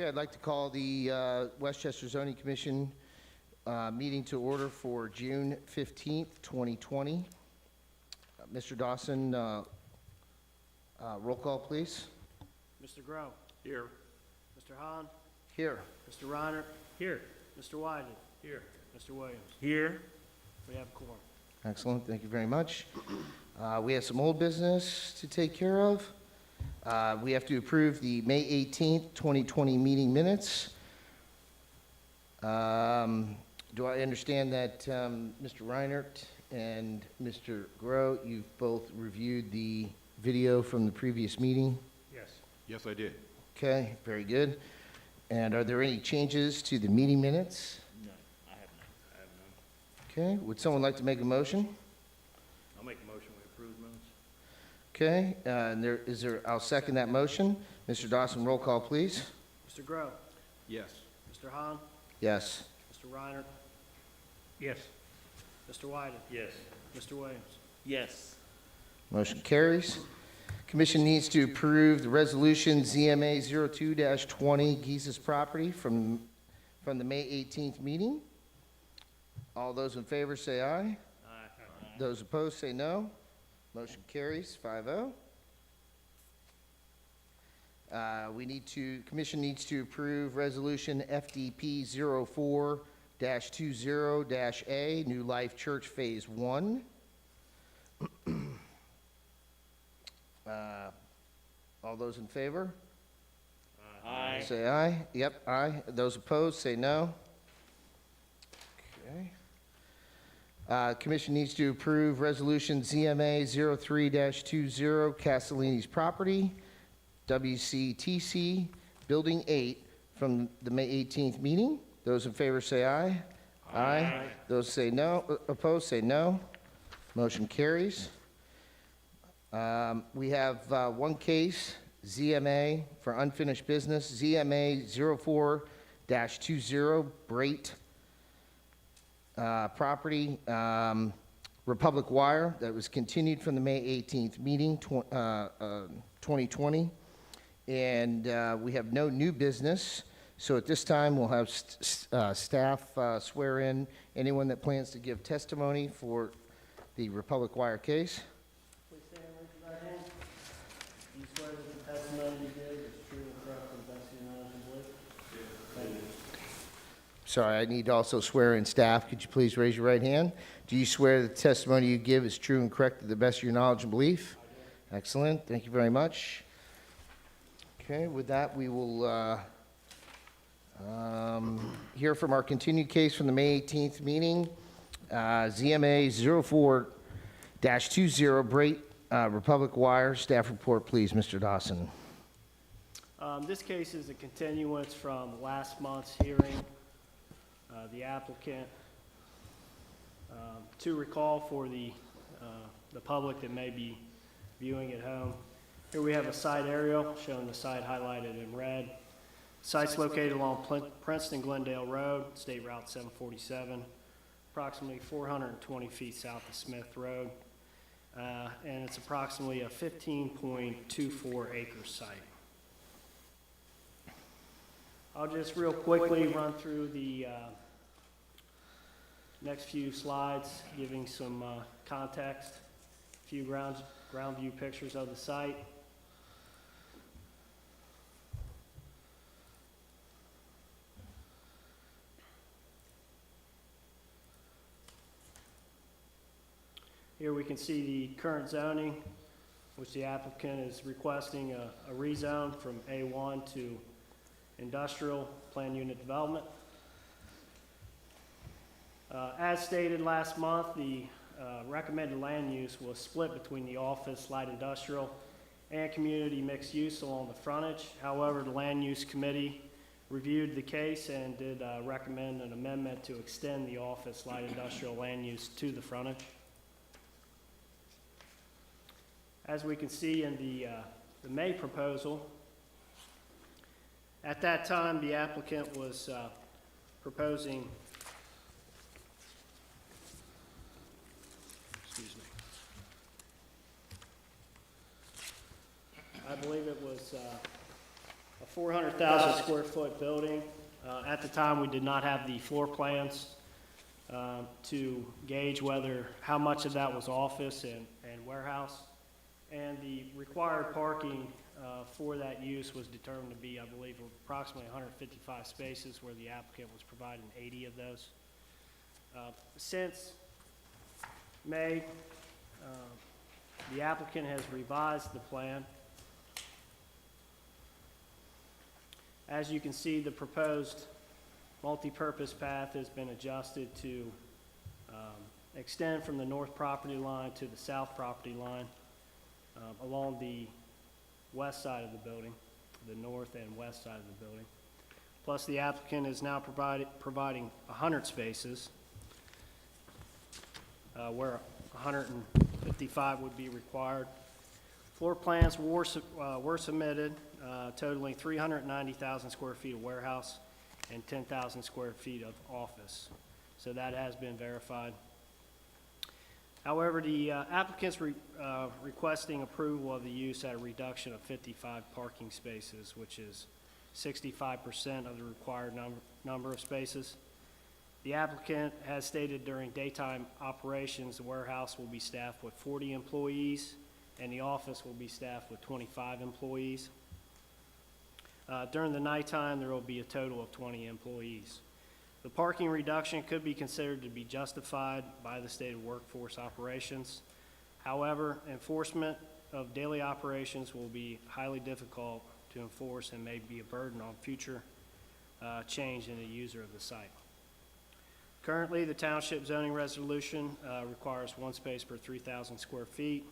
Okay, I'd like to call the Westchester Zoning Commission meeting to order for June 15th, 2020. Mr. Dawson, roll call, please. Mr. Grow. Here. Mr. Hahn. Here. Mr. Reiner. Here. Mr. Wyden. Here. Mr. Williams. Here. We have a quorum. Excellent, thank you very much. We have some old business to take care of. We have to approve the May 18th, 2020 meeting minutes. Do I understand that Mr. Reinert and Mr. Grow, you've both reviewed the video from the previous meeting? Yes. Yes, I did. Okay, very good. And are there any changes to the meeting minutes? None. I have none. Okay, would someone like to make a motion? I'll make a motion we approve minutes. Okay, and I'll second that motion. Mr. Dawson, roll call, please. Mr. Grow. Yes. Mr. Hahn. Yes. Mr. Reiner. Yes. Mr. Wyden. Yes. Mr. Williams. Yes. Motion carries. Commission needs to approve the resolution ZMA 02-20 Geesa's property from the May 18th meeting. All those in favor say aye. Aye. Those opposed say no. Motion carries 5-0. Commission needs to approve resolution FDP 04-20-A, New Life Church Phase 1. All those in favor? Aye. Say aye. Yep, aye. Those opposed, say no. Okay. Commission needs to approve resolution ZMA 03-20 Castellini's property, WCTC, Building 8, from the May 18th meeting. Those in favor say aye. Aye. Those say no, opposed say no. Motion carries. We have one case, ZMA for unfinished business, ZMA 04-20 Brate property, Republic Wire, that was continued from the May 18th meeting, 2020. And we have no new business. So at this time, we'll have staff swear in anyone that plans to give testimony for the Republic Wire case. Please stand and raise your right hand. Do you swear that the testimony you give is true and correct to the best of your knowledge and belief? Yes. Thank you. Sorry, I need to also swear in staff. Could you please raise your right hand? Do you swear that the testimony you give is true and correct to the best of your knowledge and belief? I do. Excellent. Thank you very much. Okay, with that, we will hear from our continued case from the May 18th meeting, ZMA 04-20 Brate Republic Wire. Staff report, please, Mr. Dawson. This case is a continuance from last month's hearing. The applicant, to recall for the public that may be viewing at home, here we have a site aerial showing the site highlighted in red. Site's located along Princeton-Glendale Road, State Route 747, approximately 420 feet south of Smith Road, and it's approximately a 15.24 acre site. I'll just real quickly run through the next few slides, giving some context, a few ground view pictures of the site. Here we can see the current zoning, which the applicant is requesting a rezone from A1 to industrial plan unit development. As stated last month, the recommended land use was split between the office, light industrial, and community mixed use along the frontage. However, the land use committee reviewed the case and did recommend an amendment to extend the office, light industrial land use to the frontage. As we can see in the May proposal, at that time, the applicant was proposing, excuse me, I believe it was a 400,000 square foot building. At the time, we did not have the floor plans to gauge how much of that was office and warehouse. And the required parking for that use was determined to be, I believe, approximately 155 spaces, where the applicant was providing 80 of those. Since May, the applicant has revised the plan. As you can see, the proposed multi-purpose path has been adjusted to extend from the north property line to the south property line along the west side of the building, the north and west side of the building. Plus, the applicant is now providing 100 spaces where 155 would be required. Floor plans were submitted, totaling 390,000 square feet of warehouse and 10,000 square feet of office. So that has been verified. However, the applicant's requesting approval of the use at a reduction of 55 parking spaces, which is 65% of the required number of spaces. The applicant has stated during daytime operations, the warehouse will be staffed with 40 employees, and the office will be staffed with 25 employees. During the nighttime, there will be a total of 20 employees. The parking reduction could be considered to be justified by the state of workforce operations. However, enforcement of daily operations will be highly difficult to enforce and may be a burden on future change in the user of the site. Currently, the township zoning resolution requires 1 space per 3,000 square feet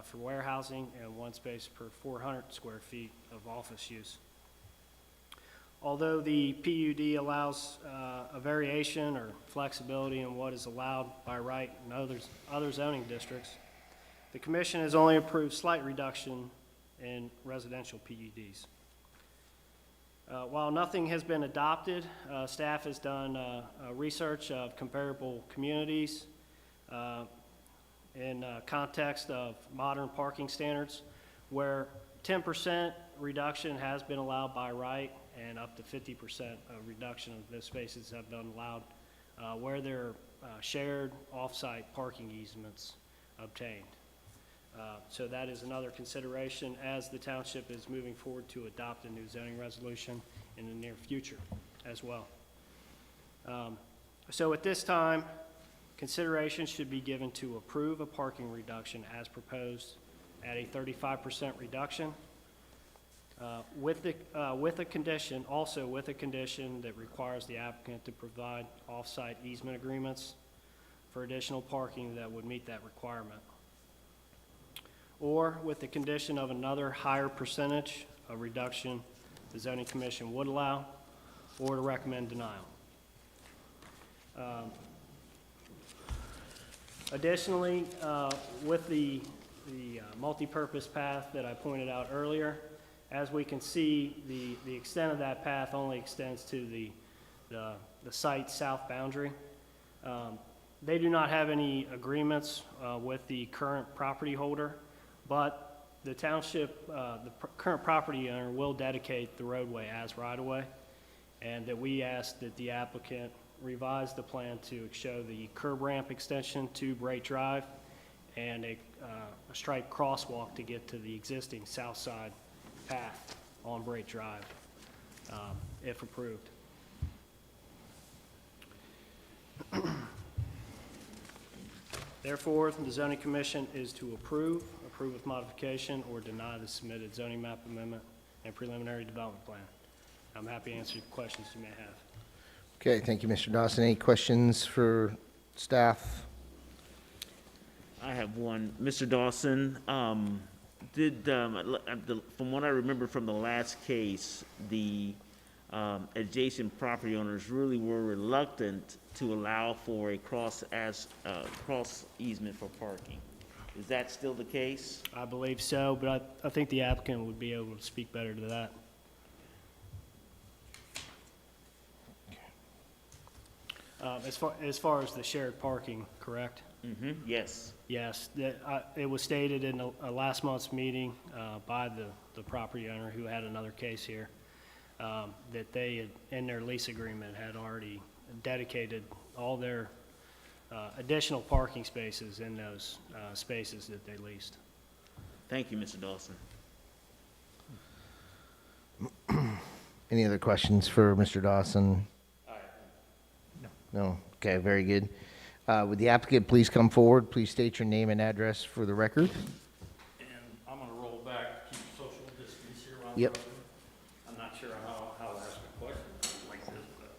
for warehousing and 1 space per 400 square feet of office use. Although the PUD allows a variation or flexibility in what is allowed by right in other zoning districts, the commission has only approved slight reduction in residential PUDs. While nothing has been adopted, staff has done research of comparable communities in context of modern parking standards, where 10% reduction has been allowed by right and up to 50% of reduction of those spaces have been allowed where there are shared off-site parking easements obtained. So that is another consideration as the township is moving forward to adopt a new zoning resolution in the near future as well. So at this time, consideration should be given to approve a parking reduction as proposed at a 35% reduction with a condition that requires the applicant to provide off-site easement agreements for additional parking that would meet that requirement, or with the condition of another higher percentage of reduction the zoning commission would allow, or to recommend denial. Additionally, with the multi-purpose path that I pointed out earlier, as we can see, the extent of that path only extends to the site's south boundary. They do not have any agreements with the current property holder, but the township, current property owner will dedicate the roadway as right-of-way, and that we ask that the applicant revise the plan to show the curb ramp extension to Brate Drive and a striped crosswalk to get to the existing south side path on Brate Drive, if approved. Therefore, the zoning commission is to approve with modification, or deny the submitted zoning map amendment and preliminary development plan. I'm happy to answer questions you may have. Okay, thank you, Mr. Dawson. Any questions for staff? I have one. Mr. Dawson, from what I remember from the last case, the adjacent property owners really were reluctant to allow for a cross easement for parking. Is that still the case? I believe so, but I think the applicant would be able to speak better to that. As far as the shared parking, correct? Mm-hmm, yes. Yes, it was stated in last month's meeting by the property owner who had another case here, that they, in their lease agreement, had already dedicated all their additional parking spaces in those spaces that they leased. Thank you, Mr. Dawson. Any other questions for Mr. Dawson? No? Okay, very good. Would the applicant please come forward? Please state your name and address for the record. And I'm gonna roll back, keep social distance here while I'm Yep. talking. I'm not sure how to ask a question like this, but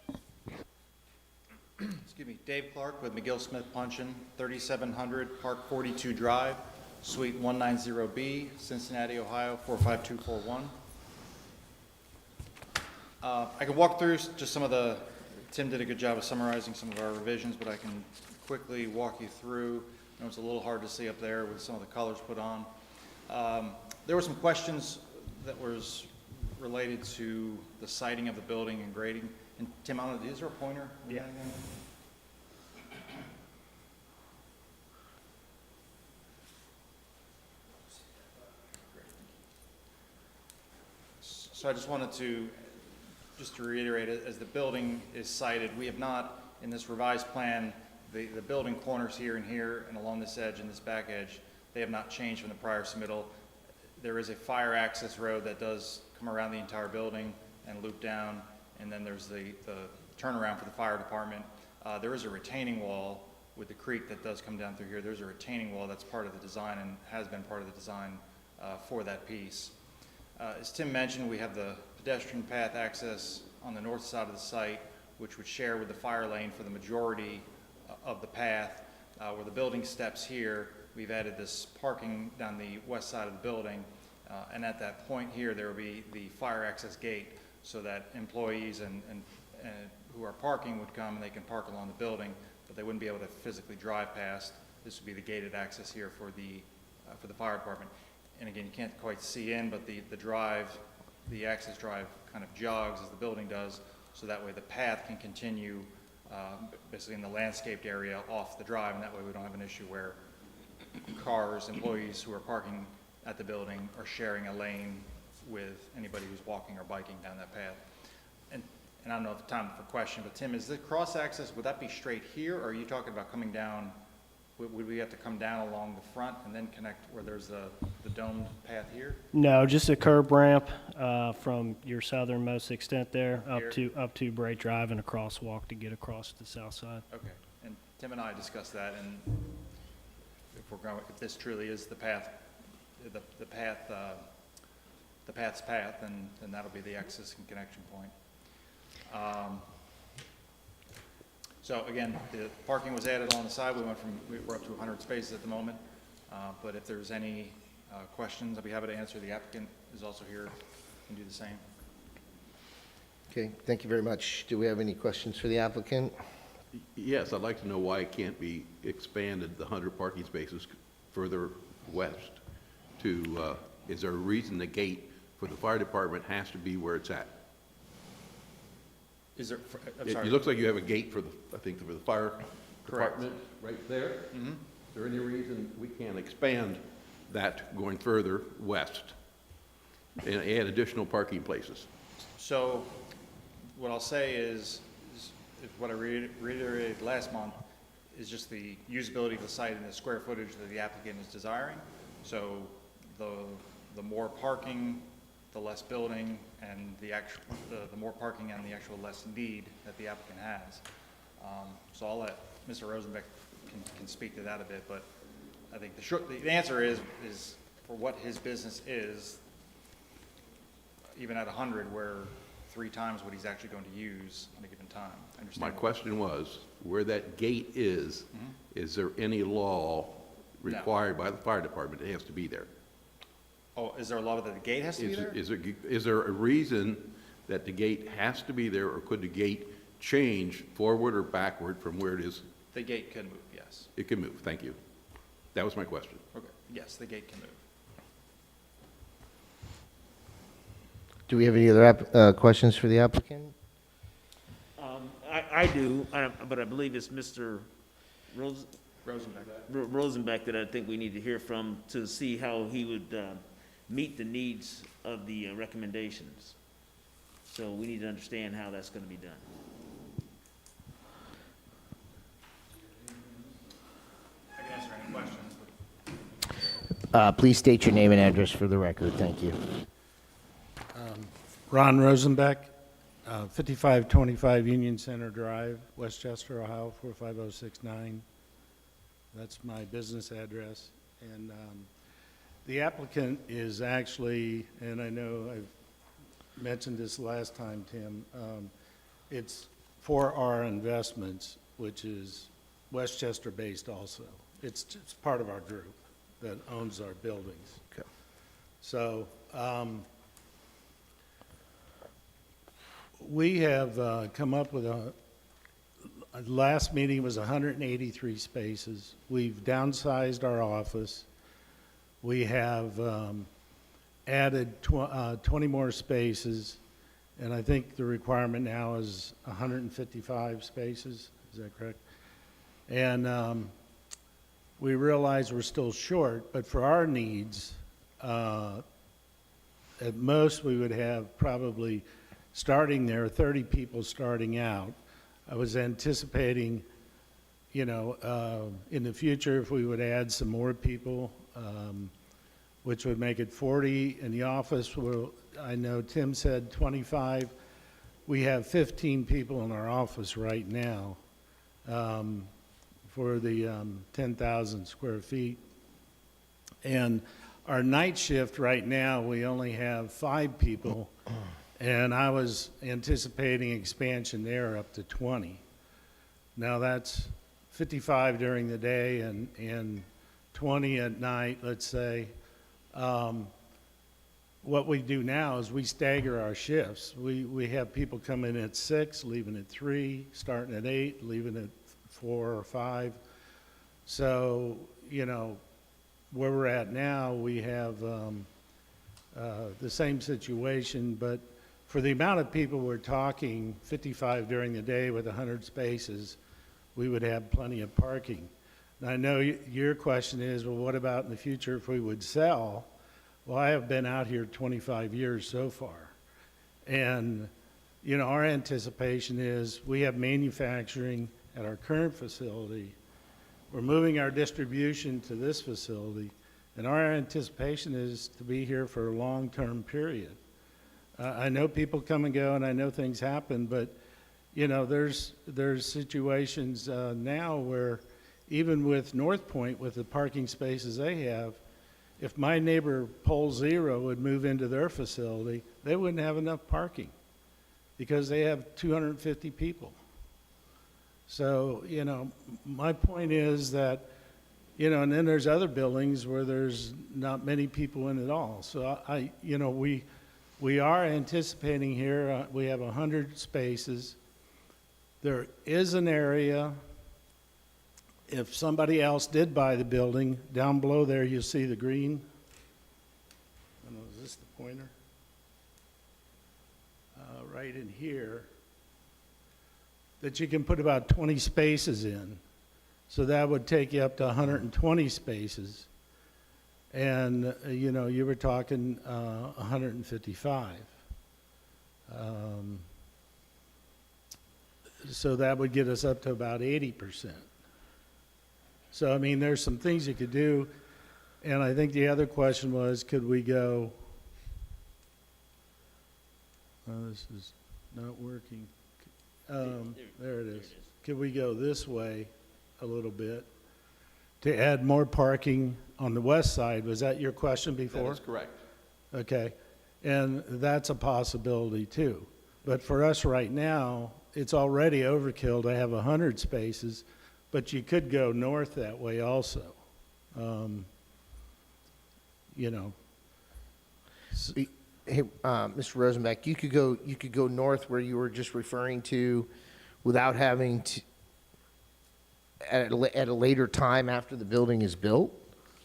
I'll figure it out. Excuse me, Dave Clark with McGill Smith Puncheon, 3700 Park 42 Drive, Suite 190B, Cincinnati, Ohio, 45241. I can walk through just some of Tim did a good job of summarizing some of our revisions, but I can quickly walk you through. I know it's a little hard to see up there with some of the colors put on. There were some questions that was related to the siting of the building and grading. And Tim, I don't know, is there a pointer? Yeah. So I just wanted to, just to reiterate, as the building is sited, we have not, in this revised plan, the building corners here and here, and along this edge and this back edge, they have not changed from the prior submittal. There is a fire access road that does come around the entire building and loop down, and then there's the turnaround for the fire department. There is a retaining wall with the creek that does come down through here. There's a retaining wall that's part of the design and has been part of the design for that piece. As Tim mentioned, we have the pedestrian path access on the north side of the site, which would share with the fire lane for the majority of the path. Where the building steps here, we've added this parking down the west side of the building, and at that point here, there will be the fire access gate so that employees and who are parking would come and they can park along the building, but they wouldn't be able to physically drive past. This would be the gated access here for the fire department. And again, you can't quite see in, but the access drive kind of jogs as the building does, so that way the path can continue basically in the landscaped area off the drive, and that way we don't have an issue where cars, employees who are parking at the building are sharing a lane with anybody who's walking or biking down that path. And I don't know if it's time for a question, but Tim, is the cross access, would that be straight here, or are you talking about coming down? Would we have to come down along the front and then connect where there's the domed path here? No, just a curb ramp from your southernmost extent there Here? up to Brate Drive and a crosswalk to get across the south side. Okay, and Tim and I discussed that, and if this truly is the path, the path's path, then that'll be the access and connection point. So again, the parking was added along the side. We're up to 100 spaces at the moment. But if there's any questions, I'll be happy to answer. The applicant is also here, can do the same. Okay, thank you very much. Do we have any questions for the applicant? Yes, I'd like to know why it can't be expanded, the 100 parking spaces further west to, is there a reason the gate for the fire department has to be where it's at? Is there, I'm sorry. It looks like you have a gate for the, I think, for the fire Correct. department right there. Is there any reason we can't expand that going further west and add additional parking places? So what I'll say is what I reiterated last month is just the usability of the site and the square footage that the applicant is desiring. So the more parking, the less building, and the more parking and the actual less need that the applicant has. So I'll let Mr. Rosenbeck can speak to that a bit, but I think the answer is for what his business is, even at 100, we're 3 times what he's actually going to use at a given time. I understand. My question was, where that gate is there any law required by the fire department it has to be there? Oh, is there a law that the gate has to be there? Is there a reason that the gate has to be there, or could the gate change forward or backward from where it is? The gate can move, yes. It can move, thank you. That was my question. Okay, yes, the gate can move. Do we have any other questions for the applicant? I do, but I believe it's Mr. Rosenbeck. Rosenbeck that I think we need to hear from to see how he would meet the needs of the recommendations. So we need to understand how that's going to be done. I can answer any questions. Please state your name and address for the record. Thank you. Ron Rosenbeck, 5525 Union Center Drive, Westchester, Ohio, 45069. That's my business address. And the applicant is actually, and I know I've mentioned this last time, Tim, it's for our investments, which is Westchester-based also. It's part of our group that owns our buildings. Okay. So we have come up with last meeting was 183 spaces. We've downsized our office. We have added 20 more spaces, and I think the requirement now is 155 spaces. Is that correct? And we realize we're still short, but for our needs, at most we would have probably starting there 30 people starting out. I was anticipating, you know, in the future if we would add some more people, which would make it 40 in the office. I know Tim said 25. We have 15 people in our office right now for the 10,000 square feet. And our night shift right now, we only have 5 people, and I was anticipating expansion there up to 20. Now that's 55 during the day and 20 at night, let's say. What we do now is we stagger our shifts. We have people come in at 6, leaving at 3, starting at 8, leaving at 4 or 5. So, you know, where we're at now, we have the same situation, but for the amount of people we're talking, 55 during the day with 100 spaces, we would have plenty of parking. Now, I know your question is, well, what about in the future if we would sell? Well, I have been out here 25 years so far. And, you know, our anticipation is we have manufacturing at our current facility. We're moving our distribution to this facility, and our anticipation is to be here for a long-term period. I know people come and go, and I know things happen, but, you know, there's situations now where even with North Point, with the parking spaces they have, if my neighbor Pole Zero would move into their facility, they wouldn't have enough parking because they have 250 people. So, you know, my point is that, you know, and then there's other buildings where there's not many people in at all. So you know, we are anticipating here, we have 100 spaces. There is an area, if somebody else did buy the building, down below there you see the green. I don't know, is this the pointer? Right in here, that you can put about 20 spaces in. So that would take you up to 120 spaces. And, you know, you were talking 155. So that would get us up to about 80%. So, I mean, there's some things you could do. And I think the other question was, could we go, oh, this is not working. There it is. Could we go this way a little bit to add more parking on the west side? Was that your question before? That is correct. Okay. And that's a possibility too. But for us right now, it's already overkill to have 100 spaces, but you could go north that way also. You know. Hey, Mr. Rosenbeck, you could go north where you were just referring to without having to, at a later time after the building is built?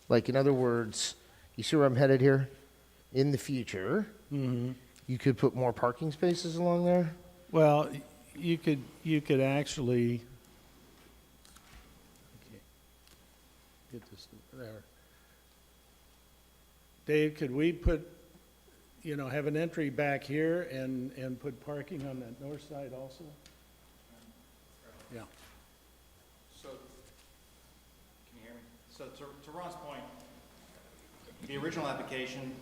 Like, in other words, you see where I'm headed here? In the future, You could put more parking spaces along there? Well, you could actually, get this there. Dave, could we put, have an entry back here and put parking on that north side also? Yeah. So, can you hear me? So to Ron's point, the original application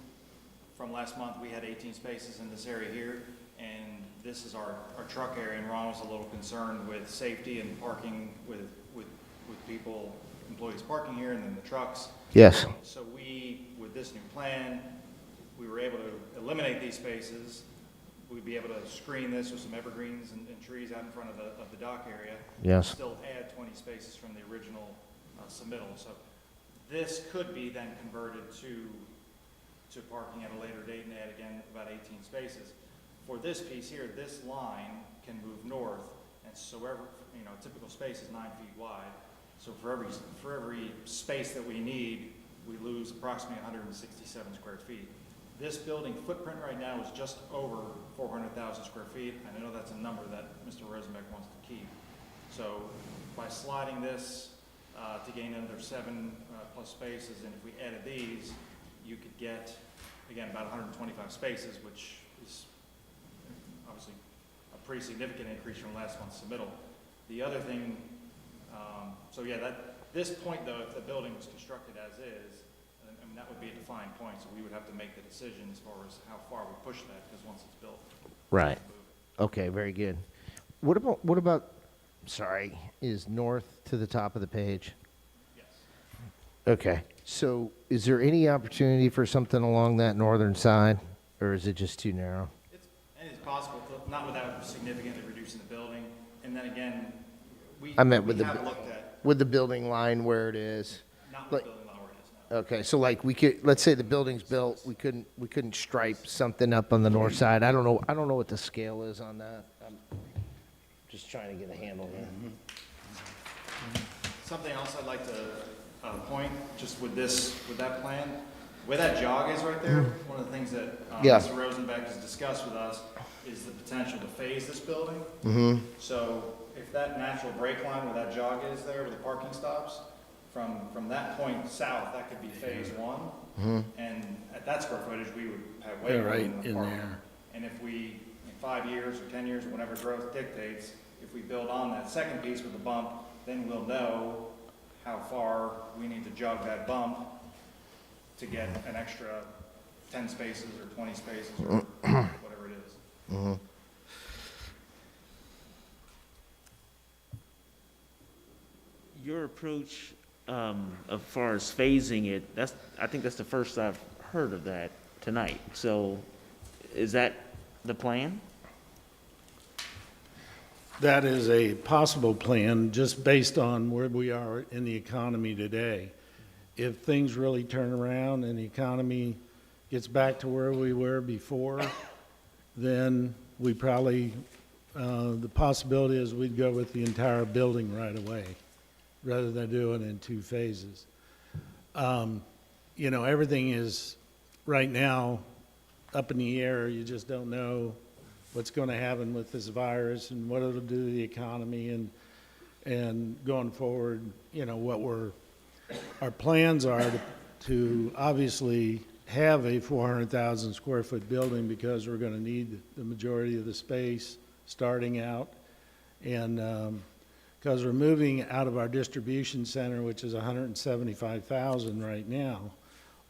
from last month, we had 18 spaces in this area here, and this is our truck area, and Ron was a little concerned with safety and parking with people, employees parking here, and then the trucks. Yes. So we, with this new plan, we were able to eliminate these spaces. We'd be able to screen this with some evergreens and trees out in front of the dock area. Yes. Still add 20 spaces from the original submittal. So this could be then converted to parking at a later date and add again about 18 spaces. For this piece here, this line can move north, and so every, a typical space is 9 feet wide. So for every space that we need, we lose approximately 167 square feet. This building footprint right now is just over 400,000 square feet, and I know that's a number that Mr. Rosenbeck wants to keep. So by sliding this to gain another 7 plus spaces, and if we added these, you could get, again, about 125 spaces, which is obviously a pretty significant increase from last month's submittal. The other thing, so yeah, this point though, if the building was constructed as is, I mean, that would be a defined point, so we would have to make the decision as far as how far we push that, because once it's built. Right. Okay, very good. What about, sorry, is north to the top of the page? Yes. Okay, so is there any opportunity for something along that northern side, or is it just too narrow? It's possible, but not without significantly reducing the building. And then again, we I meant with we the, have looked at, with the building line where it is. not like- the building line where it is now. Okay, so like we could, let's say the building's built, we couldn't stripe something up on the north side. I don't know what the scale is on that. I'm just trying to get a handle here. Something else I'd like to point, just with that plan, where that jog is right there, one of the things that Yeah. Mr. Rosenbeck has discussed with us is the potential to phase this building. So if that natural break line where that jog is there, where the parking stops, from that point south, that could be phase one. And at that square footage, we would have way Yeah, more right than the in parking. there. And if we, in 5 years or 10 years, or whenever growth dictates, if we build on that second piece with the bump, then we'll know how far we need to jog that bump to get an extra 10 spaces or 20 spaces or whatever it is. Your approach, as far as phasing it, I think that's the first I've heard of that tonight. So is that the plan? That is a possible plan, just based on where we are in the economy today. If things really turn around and the economy gets back to where we were before, then we probably, the possibility is we'd go with the entire building right away, rather than do it in 2 phases. Everything is, right now, up in the air. You just don't know what's going to happen with this virus and what it'll do to the economy, and going forward, what our plans are to obviously have a 400,000 square foot building, because we're going to need the majority of the space starting out. And because we're moving out of our distribution center, which is 175,000 right now,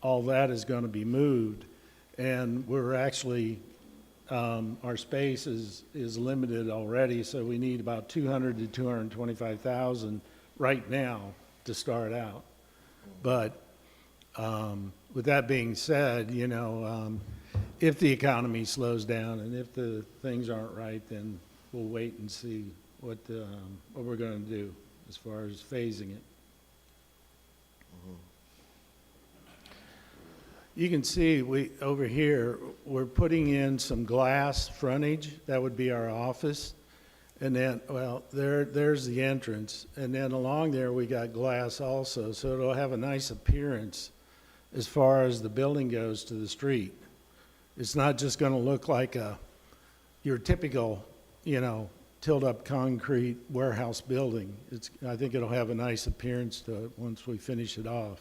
all that is going to be moved. And we're actually, our space is limited already, so we need about 200 to 225,000 right now to start out. But with that being said, if the economy slows down and if the things aren't right, then we'll wait and see what we're going to do as far as phasing it. You can see over here, we're putting in some glass frontage. That would be our office. And then, there's the entrance. And then along there, we got glass also. So it'll have a nice appearance as far as the building goes to the street. It's not just gonna look like your typical, tilt-up concrete warehouse building. I think it'll have a nice appearance to it once we finish it off.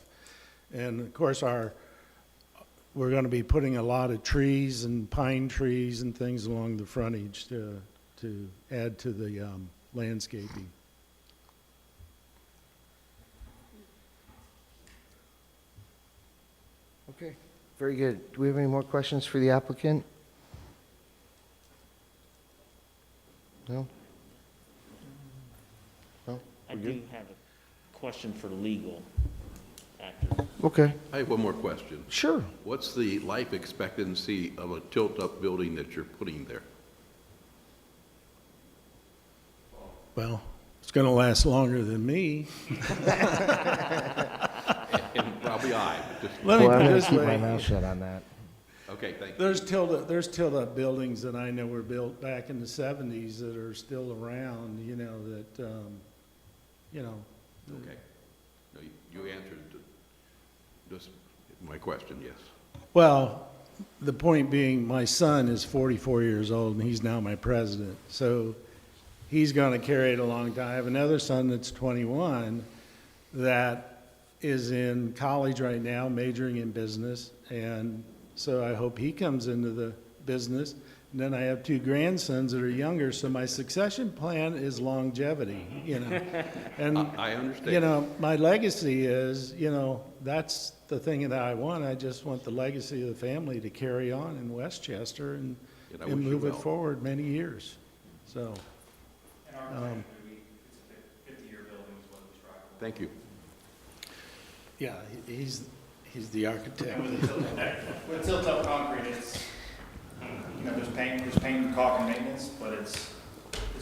And of course, we're gonna be putting a lot of trees and pine trees and things along the frontage to add to the landscaping. Okay, very good. Do we have any more questions for the applicant? No? No? I do have a question for legal after. Okay, I have one more question. sure. What's the life expectancy of a tilt-up building that you're putting there? Well, it's gonna last longer than me. And probably just, Let me Well, put I'm it gonna this keep my way. mouth shut on that. okay, thank you. There's tilt-up buildings that I know were built back in the 70s that are still around, Okay. No, you answered just my question, yes. Well, the point being, my son is 44 years old, and he's now my president. So he's going to carry it a long time. I have another son that's 21 that is in college right now, majoring in business. And so I hope he comes into the business. And then I have two grandsons that are younger, so my succession plan is longevity, And, I understand. my legacy is, that's the thing that I want. I just want the legacy of the family to carry on in Westchester and And I wish you move it well. forward many years. So, In our plan, it's a 50-year building is what we strive for. Thank you. yeah, he's the architect. With tilt-up concrete, it's, there's paint, caulk, and maintenance, but it's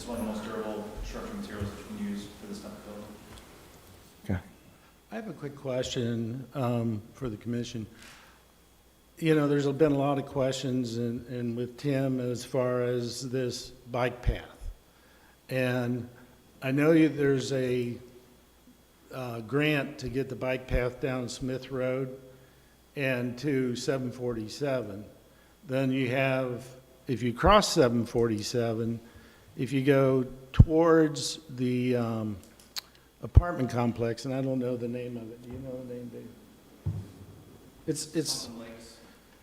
one of the most durable structural materials that you can use for this type of building. Okay. I have a quick question for the commission. There's been a lot of questions and with Tim as far as this bike path. And I know there's a grant to get the bike path down Smith Road and to 747. Then you have, if you cross 747, if you go towards the apartment complex, and I don't know the name of it. Do you know the name, Dave?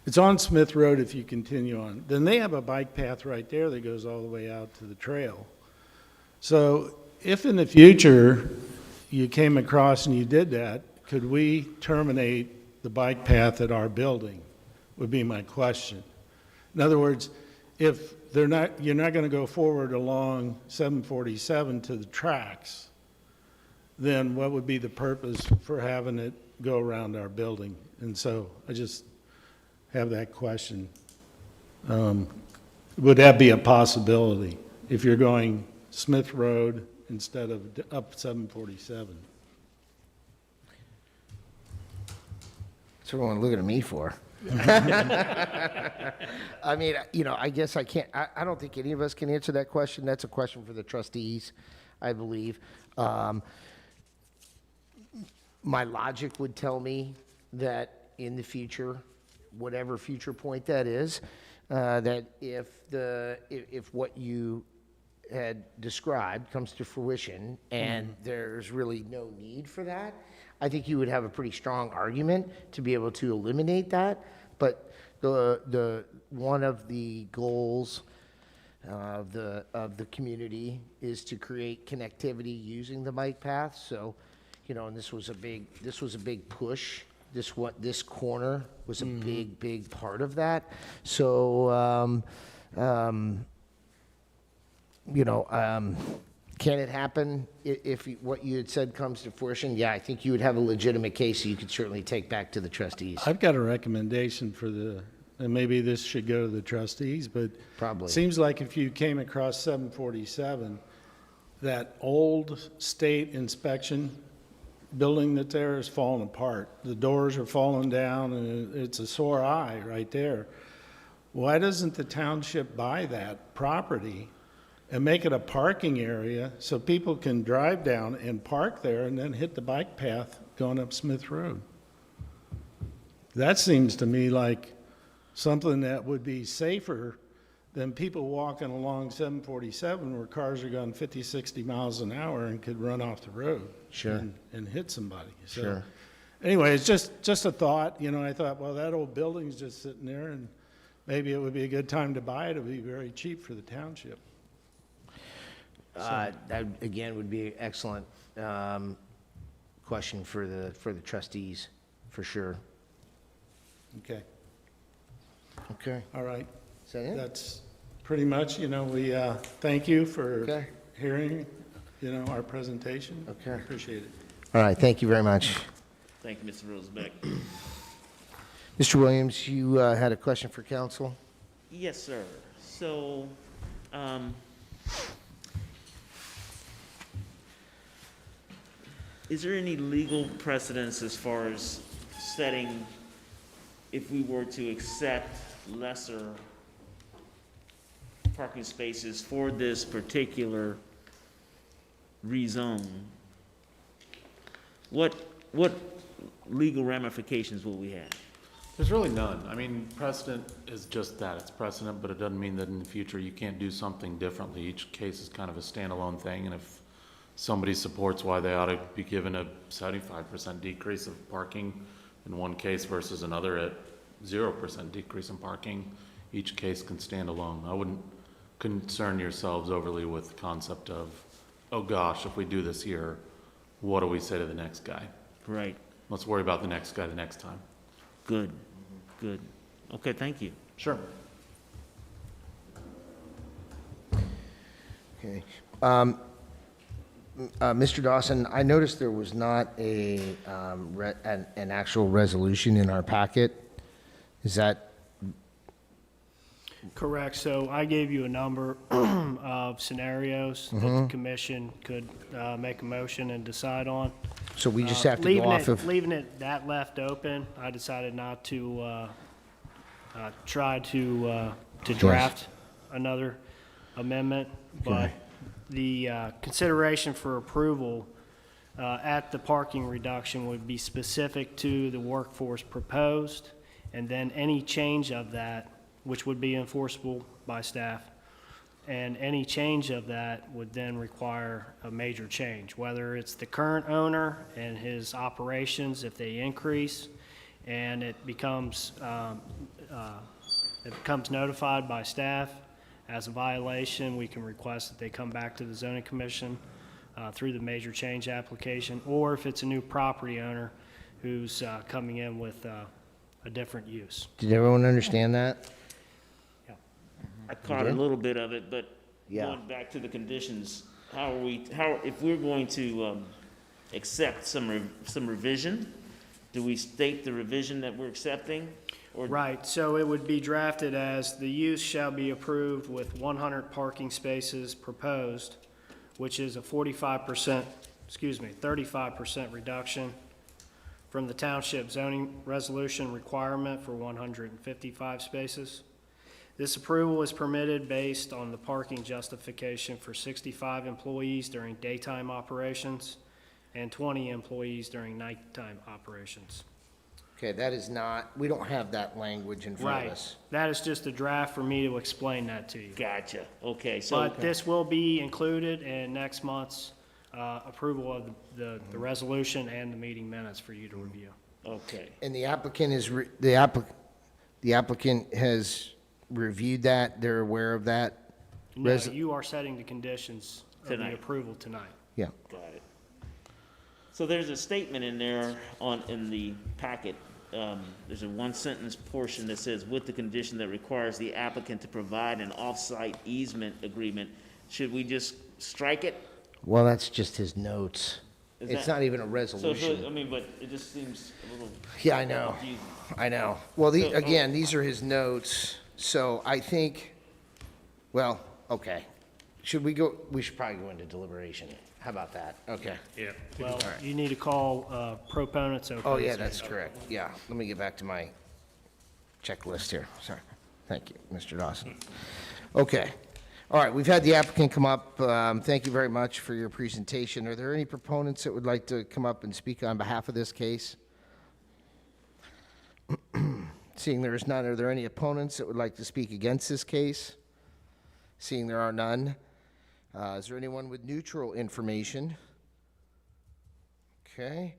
It's on Smith Road if you continue on. Then they have a bike path right there that goes all the way out to the trail. So if in the future you came across and you did that, could we terminate the bike path at our building, would be my question. In other words, if you're not going to go forward along 747 to the tracks, then what would be the purpose for having it go around our building? And so I just have that question. Would that be a possibility if you're going Smith Road instead of up 747? That's what everyone looking at me for. I mean, I guess I can't, I don't think any of us can answer that question. That's a question for the trustees, I believe. My logic would tell me that in the future, whatever future point that is, that if what you had described comes to fruition and there's really no need for that, I think you would have a pretty strong argument to be able to eliminate that. But the one of the goals of the community is to create connectivity using the bike path. So, and this was a big push. This corner was a big part of that. So, can it happen if what you had said comes to fruition? Yeah, I think you would have a legitimate case you could certainly take back to the trustees. I've got a recommendation and maybe this should go to the trustees, but Probably. it seems like if you came across 747, that old state inspection building that's there is falling apart. The doors are falling down, and it's a sore eye right there. Why doesn't the township buy that property and make it a parking area so people can drive down and park there and then hit the bike path going up Smith Road? That seems to me like something that would be safer than people walking along 747 where cars are going 50, 60 miles an hour and could run off the road. Sure. And hit somebody. So, Sure. anyway, it's just a thought, you know, I thought, well, that old building's just sitting there and maybe it would be a good time to buy it. It would be very cheap for the township. That, again, would be an excellent question for the trustees, for sure. Okay, Okay. all right. Is that it? That's pretty much, you know, we thank you for Okay. hearing, you know, our presentation. Okay. Appreciate it. All right, thank you very much. Thank you, Mr. Rosebeck. Mr. Williams, you had a question for council? Yes, sir. So, is there any legal precedence as far as setting, if we were to accept lesser parking spaces for this particular rezone? What legal ramifications will we have? There's really none. I mean, precedent is just that, it's precedent, but it doesn't mean that in the future you can't do something differently. Each case is kind of a standalone thing, and if somebody supports why they ought to be given a 75% decrease of parking in one case versus another at 0% decrease in parking, each case can stand alone. I wouldn't concern yourselves overly with the concept of, oh gosh, if we do this here, what do we say to the next guy? Right. Let's worry about the next guy the next time. Good, good. Okay, thank you. Sure. Okay. Mr. Dawson, I noticed there was not an actual resolution in our packet. Is that, Correct. So I gave you a number of scenarios that the commission could make a motion and decide on. so we just have to go off of? Leaving it that left open, I decided not to try to draft another amendment. But the consideration for approval at the parking reduction would be specific to the workforce proposed, and then any change of that, which would be enforceable by staff, and any change of that would then require a major change, whether it's the current owner and his operations, if they increase, and it becomes notified by staff as a violation, we can request that they come back to the zoning commission through the major change application, or if it's a new property owner who's coming in with a different use. Did everyone understand that? I caught a little bit of it, but Yeah. going back to the conditions, if we're going to accept some revision, do we state the revision that we're accepting? Or Right, so it would be drafted as the use shall be approved with 100 parking spaces proposed, which is a 35% reduction from the township zoning resolution requirement for 155 spaces. This approval is permitted based on the parking justification for 65 employees during daytime operations and 20 employees during nighttime operations. Okay, that is not, we don't have that language in front of Right, us. that is just a draft for me to explain that to you. Gotcha, okay, so, But this will be included in next month's approval of the resolution and the meeting minutes for you to review. okay, And the applicant the applicant has reviewed that, they're aware of that? No, you are setting the conditions of the Tonight. approval tonight. Yeah. got it. So there's a statement in there in the packet, there's a one-sentence portion that says, with the condition that requires the applicant to provide an off-site easement agreement. Should we just strike it? Well, that's just his notes. Is It's that- not even a So, resolution. I mean, but it just seems a little Yeah, I know. confusing. I know. Well, So- again, these are his notes, so I think, well, okay. We should probably go into deliberation. How about that? Okay. Yeah. Well, you need to call proponents. Oh, yeah, that's correct. Yeah, let me get back to my checklist here. Sorry. Thank you, Mr. Dawson. Okay. All right, we've had the applicant come up. Thank you very much for your presentation. Are there any proponents that would like to come up and speak on behalf of this case? Seeing there is none, are there any opponents that would like to speak against this case? Seeing there are none, is there anyone with neutral information? Okay.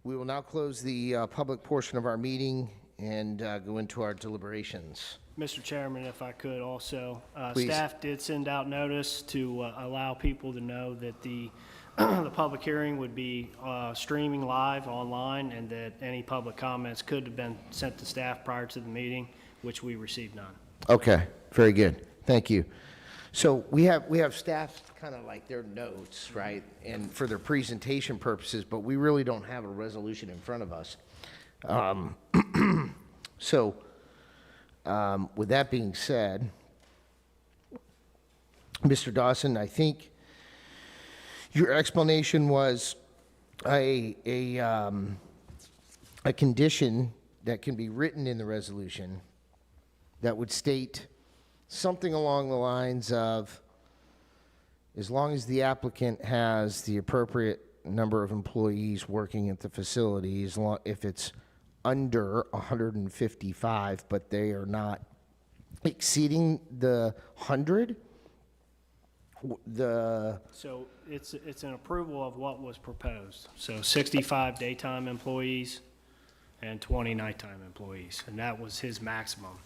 We will now close the public portion of our meeting and go into our deliberations. Mr. Chairman, if I could also, Please. staff did send out notice to allow people to know that the the public hearing would be streaming live online, and that any public comments could have been sent to staff prior to the meeting, which we received none. Okay, very good. Thank you. So we have staff kind of like their notes, right, and for their presentation purposes, but we really don't have a resolution in front of us. So with that being said, Mr. Dawson, I think your explanation was a condition that can be written in the resolution that would state something along the lines of, as long as the applicant has the appropriate number of employees working at the facility, if it's under 155, but they are not exceeding the 100, So it's an approval of what was proposed. So 65 daytime employees and 20 nighttime employees, and that was his maximum.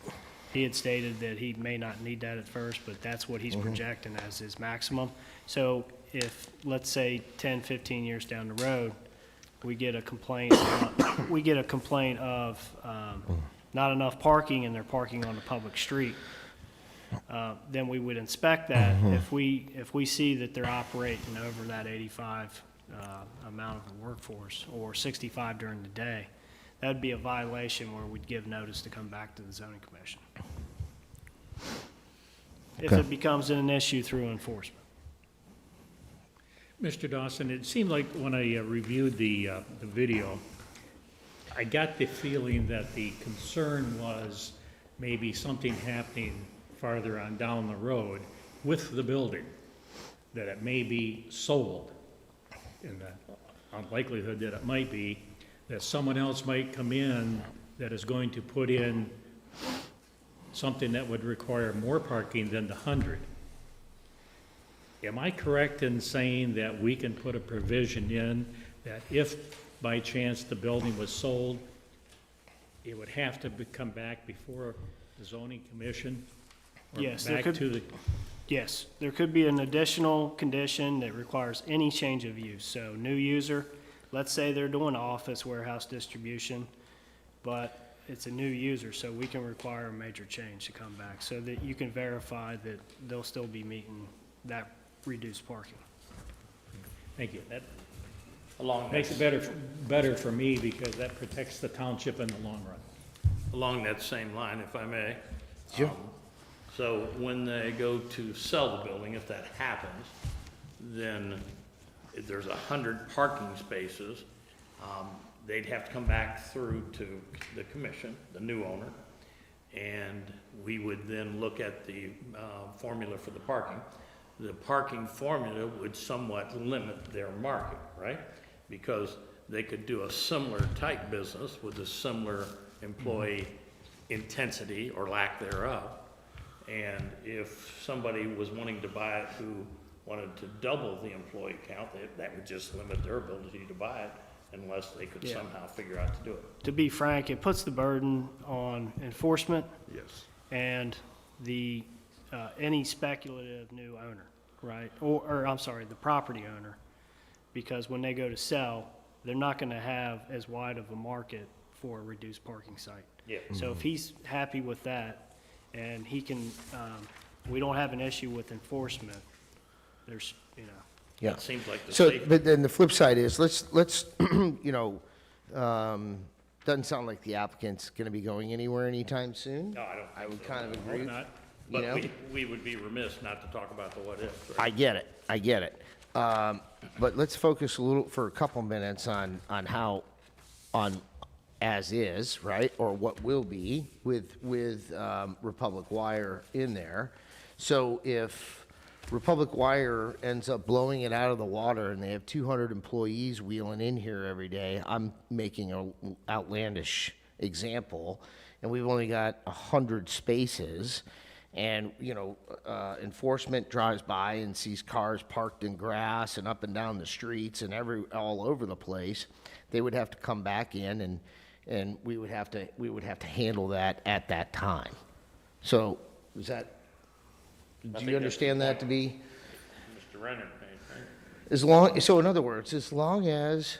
He had stated that he may not need that at first, but that's what he's projecting as his maximum. So if, let's say, 10, 15 years down the road, we get a complaint, of not enough parking and they're parking on a public street, then we would inspect that. If we see that they're operating over that 85 amount of the workforce, or 65 during the day, that would be a violation where we'd give notice to come back to the zoning commission. If Okay. it becomes an issue through enforcement. Mr. Dawson, it seemed like when I reviewed the video, I got the feeling that the concern was maybe something happening farther on down the road with the building, that it may be sold, and the unlikelihood that it might be, that someone else might come in that is going to put in something that would require more parking than the 100. Am I correct in saying that we can put a provision in that if by chance the building was sold, it would have to come back before the zoning commission? Or Yes, there back could- to the, Yes, there could be an additional condition that requires any change of use. So new user, let's say they're doing office warehouse distribution, but it's a new user, so we can require a major change to come back so that you can verify that they'll still be meeting that reduced parking. thank you. That Along makes it better for me because that protects the township in the long run. along that same line, if I may. Sure. So when they go to sell the building, if that happens, then if there's 100 parking spaces, they'd have to come back through to the commission, the new owner, and we would then look at the formula for the parking. The parking formula would somewhat limit their market, right? Because they could do a similar type business with a similar employee intensity or lack thereof. And if somebody was wanting to buy it who wanted to double the employee count, that would just limit their ability to buy it unless they could Yeah. somehow figure out to do it. To be frank, it puts the burden on enforcement Yes. and the, any speculative new owner, right? Or I'm sorry, the property owner, because when they go to sell, they're not gonna have as wide of a market for a reduced parking site. Yeah. So if he's happy with that, and he can, we don't have an issue with enforcement, there's, Yeah. It seems like the So, safe. but then the flip side is, let's, doesn't sound like the applicant's going to be going anywhere anytime soon. No, I don't I think would so. kind of Hope agree. not. You know? But we would be remiss not to talk about the what ifs, right? I get it. But let's focus a little, for a couple minutes on how, on as is, right? Or what will be with Republic Wire in there. So if Republic Wire ends up blowing it out of the water and they have 200 employees wheeling in here every day, I'm making an outlandish example, and we've only got 100 spaces, and, enforcement drives by and sees cars parked in grass and up and down the streets and all over the place, they would have to come back in, and we would have to handle that at that time. So, do think you that's the understand that point. to be? Mr. Renner made, right? So in other words, as long as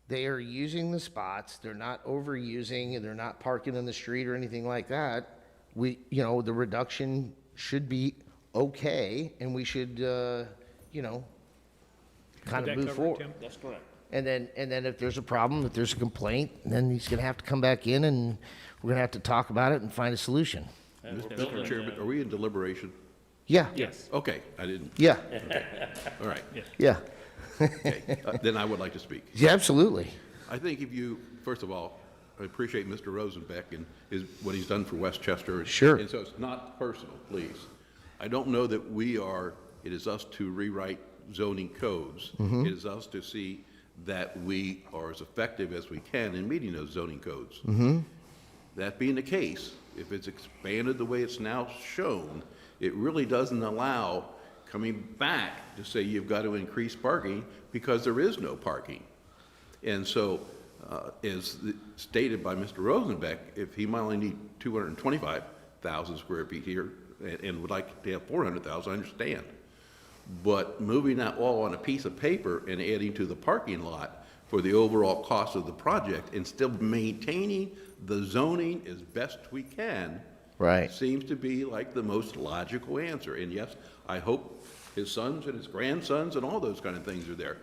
they are using the spots, they're not overusing, and they're not parking in the street or anything like that, the reduction should be okay, and we should, kind Did of that move cover it, forward. Tim? That's correct. And then if there's a problem, if there's a complaint, then he's gonna have to come back in, and we're gonna have to talk about it and find a solution. And we're Mr. building Chairman, are we in deliberation? Yeah, Yes. Okay, I didn't, yeah, all right. yeah, Okay, then I would like to speak. yeah, absolutely. I think first of all, I appreciate Mr. Rosenbeck and what he's done for Westchester. Sure. And so it's not personal, please. I don't know that it is us to rewrite zoning codes. Mm-hmm. It is us to see that we are as effective as we can in meeting those zoning codes. Mm-hmm. That being the case, if it's expanded the way it's now shown, it really doesn't allow coming back to say you've got to increase parking because there is no parking. And so, as stated by Mr. Rosenbeck, if he might only need 225,000 square feet here and would like to have 400,000, I understand. But moving that all on a piece of paper and adding to the parking lot for the overall cost of the project and still maintaining the zoning as best we can Right. seems to be like the most logical answer. And yes, I hope his sons and his grandsons and all those kind of things are there.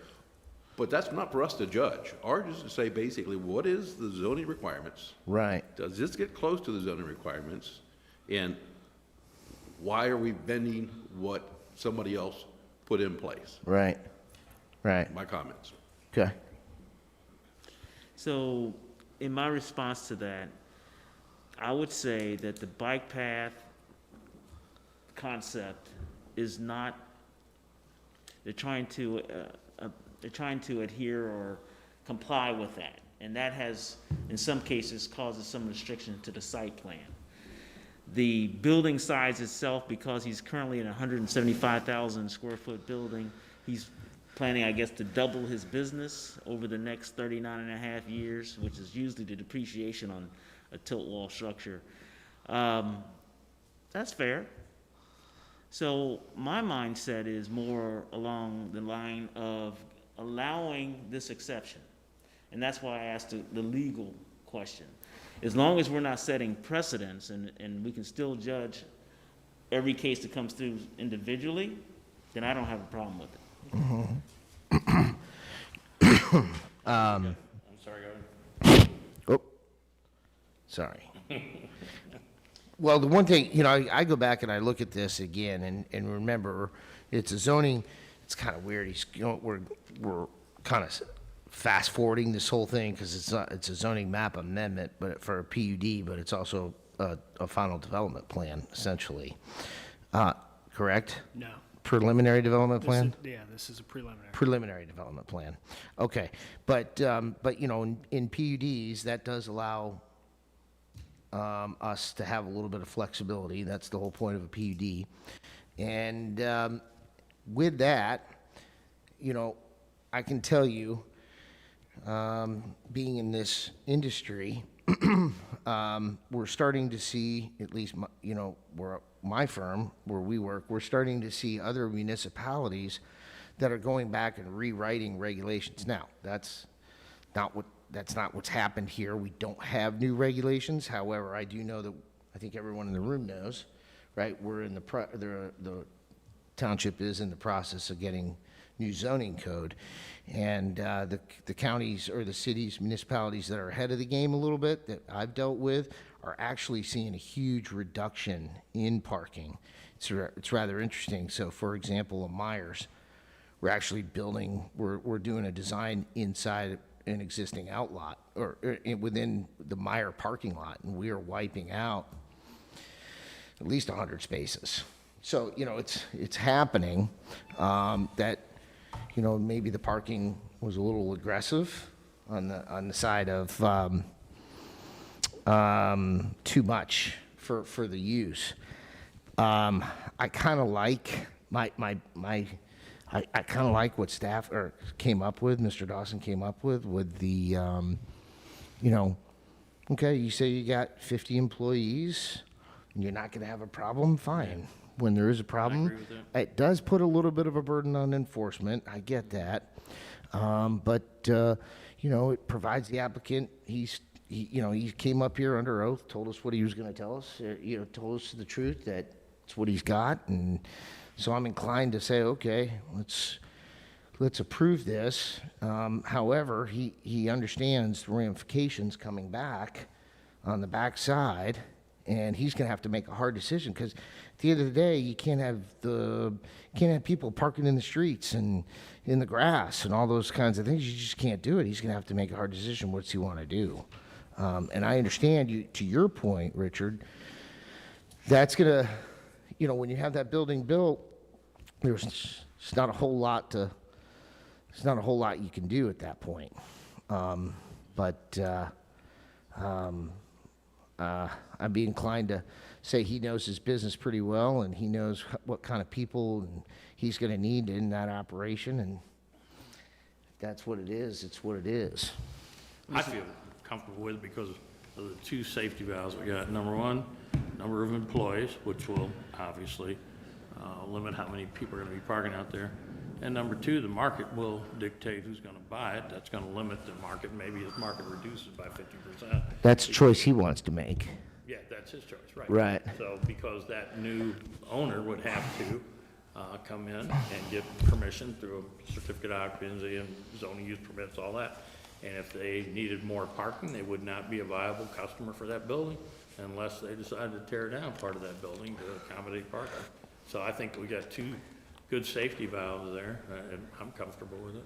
But that's not for us to judge. Ours is to say basically, what is the zoning requirements? Right. Does this get close to the zoning requirements? And why are we bending what somebody else put in place? Right. Right. My comments. Okay. So, in my response to that, I would say that the bike path concept is not, they're trying to adhere or comply with that. And that has, in some cases, causes some restriction to the site plan. The building size itself, because he's currently in a 175,000 square foot building, he's planning, I guess, to double his business over the next 39 and a half years, which is usually the depreciation on a tilt wall structure. That's fair. So my mindset is more along the line of allowing this exception. And that's why I asked the legal question. As long as we're not setting precedents and we can still judge every case that comes through individually, then I don't have a problem with it. I'm sorry, go ahead. Oh, sorry. Well, the one thing, I go back and I look at this again, and remember, it's a zoning, it's kind of weird. We're kind of fast forwarding this whole thing because it's a zoning map amendment, but for a PUD, but it's also a final development plan, essentially. Correct? No. Preliminary development plan? This is a preliminary. Preliminary development plan. Okay, but in PUDs, that does allow us to have a little bit of flexibility. That's the whole point of a PUD. And with that, I can tell you, being in this industry, we're starting to see, at least, where my firm, where we work, we're starting to see other municipalities that are going back and rewriting regulations. Now, that's not what's happened here. We don't have new regulations. However, I do know that, I think everyone in the room knows, right? We're in the township is in the process of getting new zoning code. And the counties or the cities, municipalities that are ahead of the game a little bit that I've dealt with are actually seeing a huge reduction in parking. It's rather interesting. So for example, in Myers, we're actually we're doing a design inside an existing outlot or within the Meyer parking lot, and we are wiping out at least 100 spaces. So, it's happening, that, maybe the parking was a little aggressive on the side of too much for the use. I kind of like I kind of like what staff came up with, Mr. Dawson came up with the, okay, you say you got 50 employees, and you're not going to have a problem, fine. When there is a problem, agree with that. it does put a little bit of a burden on enforcement, I get that. But it provides the applicant, he came up here under oath, told us what he was going to tell us, told us the truth, that it's what he's got, and so I'm inclined to say, okay, let's approve this. However, he understands the ramifications coming back on the backside, and he's going to have to make a hard decision, because at the end of the day, you can't have people parking in the streets and in the grass and all those kinds of things. You just can't do it. He's going to have to make a hard decision. What's he want to do? And I understand you, to your point, Richard, that's going to, when you have that building built, there's not a whole lot you can do at that point. I'd be inclined to say he knows his business pretty well, and he knows what kind of people he's going to need in that operation, and that's what it is. It's what it is. I feel comfortable with it because of the two safety valves we got. Number one, number of employees, which will obviously limit how many people are going to be parking out there. And number two, the market will dictate who's going to buy it. That's going to limit the market. Maybe the market reduces by 50%. That's a choice he wants to make. Yeah, that's his choice, right? Right. So because that new owner would have to come in and get permission through a certificate of occupancy and zoning use permits, all that. And if they needed more parking, they would not be a viable customer for that building unless they decided to tear down part of that building to accommodate parking. So I think we got two good safety valves there, and I'm comfortable with it.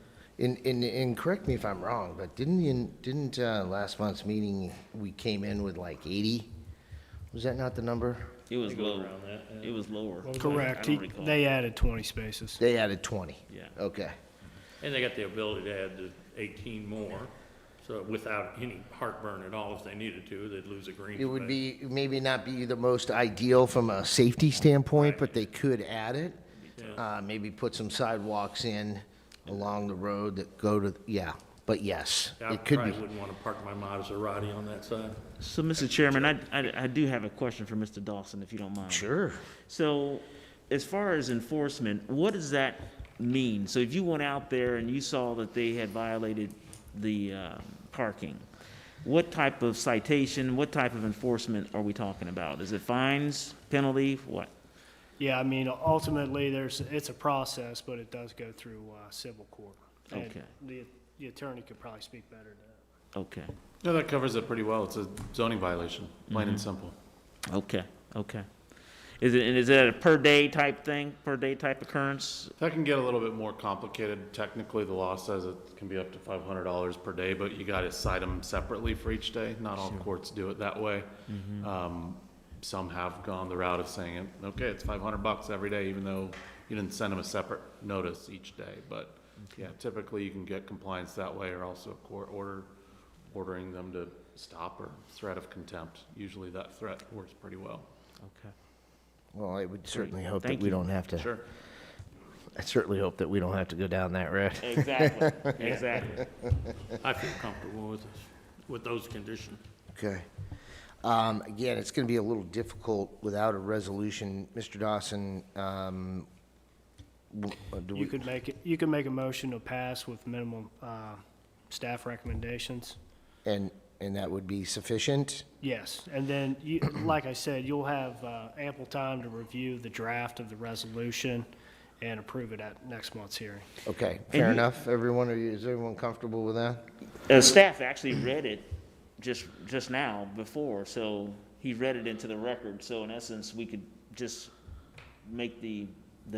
And correct me if I'm wrong, but didn't last month's meeting, we came in with like 80? Was that not the number? It was It goes low. around that, yeah. It was lower. Correct. I don't recall. They added 20 spaces. They added 20. Yeah. Okay. And they got the ability to add the 18 more, so without any heartburn at all. If they needed to, they'd lose a green It would space. be, maybe not be the most ideal from a safety standpoint, Right. but they could add it. Maybe put some sidewalks in along the road that go to, but yes, I it could probably be. wouldn't want to park my Maserati on that side. So, Mr. Chairman, I do have a question for Mr. Dawson, if you don't mind. Sure. So, as far as enforcement, what does that mean? So if you went out there and you saw that they had violated the parking, what type of citation, what type of enforcement are we talking about? Is it fines, penalty, what? Yeah, I mean, ultimately, it's a process, but it does go through civil court. And Okay. The attorney could probably speak better to that. Okay, No, that covers it pretty well. It's a zoning violation, plain and simple. okay. Is it a per day type thing, per day type occurrence? That can get a little bit more complicated. Technically, the law says it can be up to $500 per day, but you gotta cite them separately for each day. Not all courts do it that way. Some have gone the route of saying, okay, it's $500 every day, even though you didn't send them a separate notice each day. But yeah, typically you can get compliance that way, or also a court ordering them to stop, or threat of contempt. Usually that threat works pretty well. Okay. Well, I would certainly hope that Thank we you. don't have to. Sure. I certainly hope that we don't have to go down that road. Exactly, exactly. I feel comfortable with this, with those conditions. Okay. Again, it's going to be a little difficult without a resolution. Mr. Dawson, You could make a motion to pass with minimum staff recommendations. and that would be sufficient? Yes, and then, like I said, you'll have ample time to review the draft of the resolution and approve it at next month's hearing. Okay, fair enough. Everyone, is everyone comfortable with that? Staff actually read it just now before, so he read it into the record. So in essence, we could just make the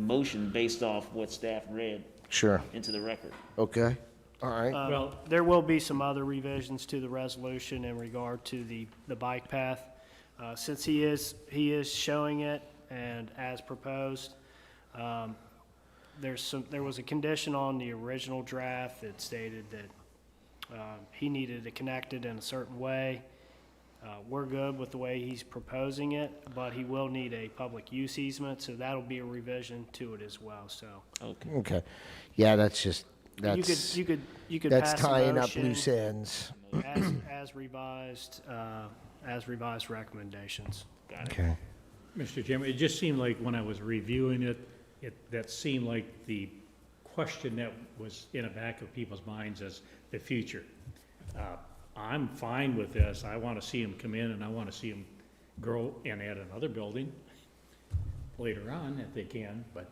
motion based off what staff read Sure. into the record. Okay, all right. Well, there will be some other revisions to the resolution in regard to the bike path. Since he is showing it and as proposed, there was a condition on the original draft that stated that he needed to connect it in a certain way. We're good with the way he's proposing it, but he will need a public use easement, so that'll be a revision to it as well, so. Okay. Okay. Yeah, that's just, You could that's pass a tying up motion loose ends. as revised recommendations. Okay. Mr. Chairman, it just seemed like when I was reviewing it, that seemed like the question that was in the back of people's minds as the future. I'm fine with this. I want to see them come in, and I want to see them grow and add another building later on if they can, but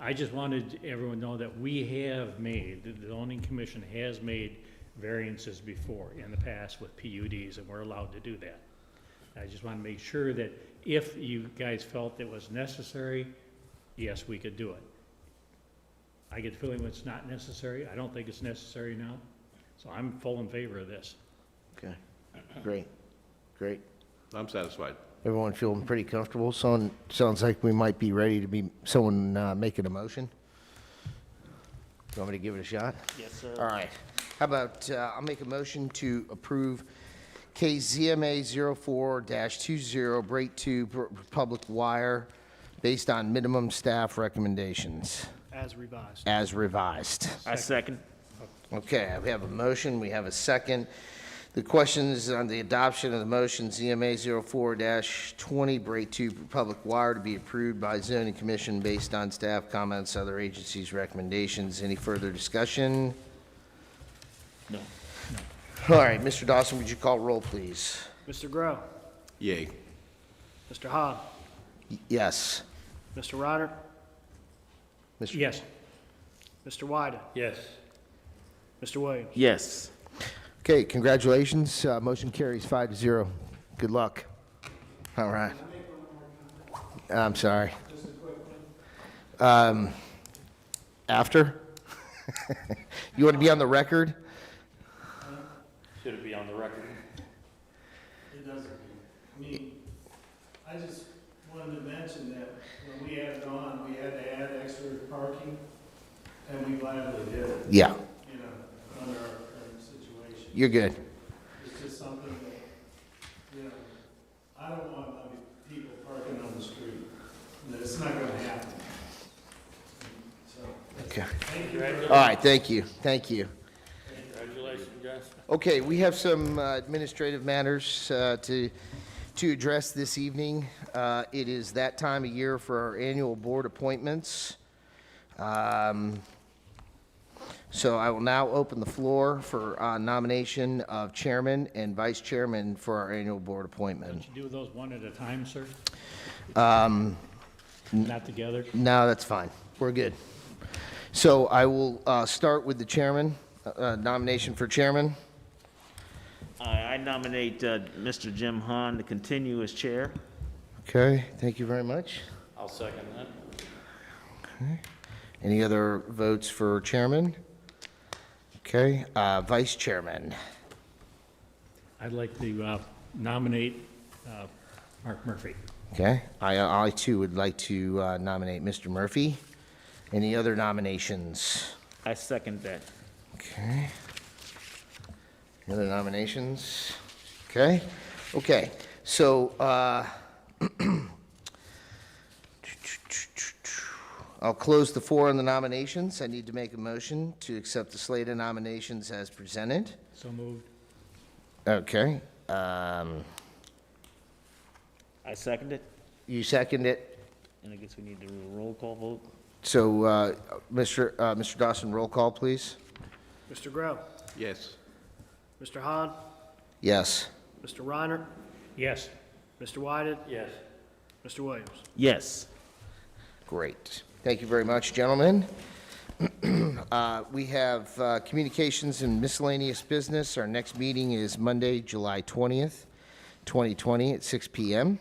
I just wanted everyone to know that we have made, the zoning commission has made variances before in the past with PUDs, and we're allowed to do that. I just want to make sure that if you guys felt it was necessary, yes, we could do it. I get the feeling it's not necessary. I don't think it's necessary now, so I'm full in favor of this. Okay. Great. Great. I'm satisfied. Everyone feeling pretty comfortable? Sounds like we might be ready to be, someone making a motion. You want me to give it a shot? Yes, sir. All right. How about, I'll make a motion to approve KZMA 04-20 Brate 2 Public Wire based on minimum staff recommendations As revised. as revised. I second. Okay, we have a motion, we have a second. The question is on the adoption of the motion ZMA 04-20 Brate 2 Public Wire to be approved by zoning commission based on staff comments, other agencies' recommendations. Any further discussion? No. All right, Mr. Dawson, would you call roll, please? Mr. Grow, Yay. Mr. Hahn, Yes. Mr. Reiner, Yes. Mr. Wyden, Yes. Mr. Williams. Yes. Okay, congratulations. Motion carries 5-0. Good luck. All right. I'm sorry. After? You want to be on the record? Should it be on the record? It doesn't. I mean, I just wanted to mention that when we added on, we had to add extra parking, and we gladly did it, Yeah, you know, under our current situation. you're good. It's just something that, you know, I don't want other people parking on the street. It's not gonna happen. So, Okay. thank you. All right, thank you. Thank you. Congratulations, guys. Okay, we have some administrative matters to address this evening. It is that time of year for our annual board appointments. So I will now open the floor for nomination of chairman and vice chairman for our annual board appointment. Don't you do those one at a time, sir? Not together? No, that's fine. We're good. So I will start with the chairman, nomination for chairman. I nominate Mr. Jim Hahn to continue as chair. Okay, thank you very much. I'll second that. Any other votes for chairman? Okay, vice chairman. I'd like to nominate Mark Murphy. Okay, I too would like to nominate Mr. Murphy. Any other nominations? I second that. Okay. Any other nominations? Okay, okay, so, I'll close the floor on the nominations. I need to make a motion to accept the slate of nominations as presented. So moved. Okay, I second it, you second it. and I guess we need to do a roll call vote. So, Mr. Dawson, roll call, please. Mr. Grow, Yes. Mr. Hahn, Yes. Mr. Reiner, Yes. Mr. Wyden, Yes. Mr. Williams. Yes. Great. Thank you very much, gentlemen. We have communications and miscellaneous business. Our next meeting is Monday, July 20th, 2020 at 6 p.m.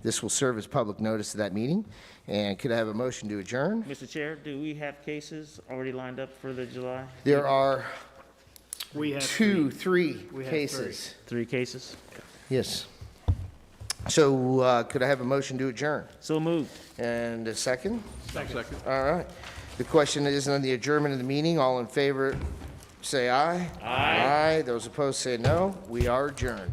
This will serve as public notice of that meeting. And could I have a motion to adjourn? Mr. Chair, do we have cases already lined up for the July? There are We have three We have cases. 3 cases? Yes. So could I have a motion to adjourn? So moved. And a second? Second. All right. The question is on the adjournment of the meeting. All in favor, say aye. Aye. Those opposed, say no. We are adjourned.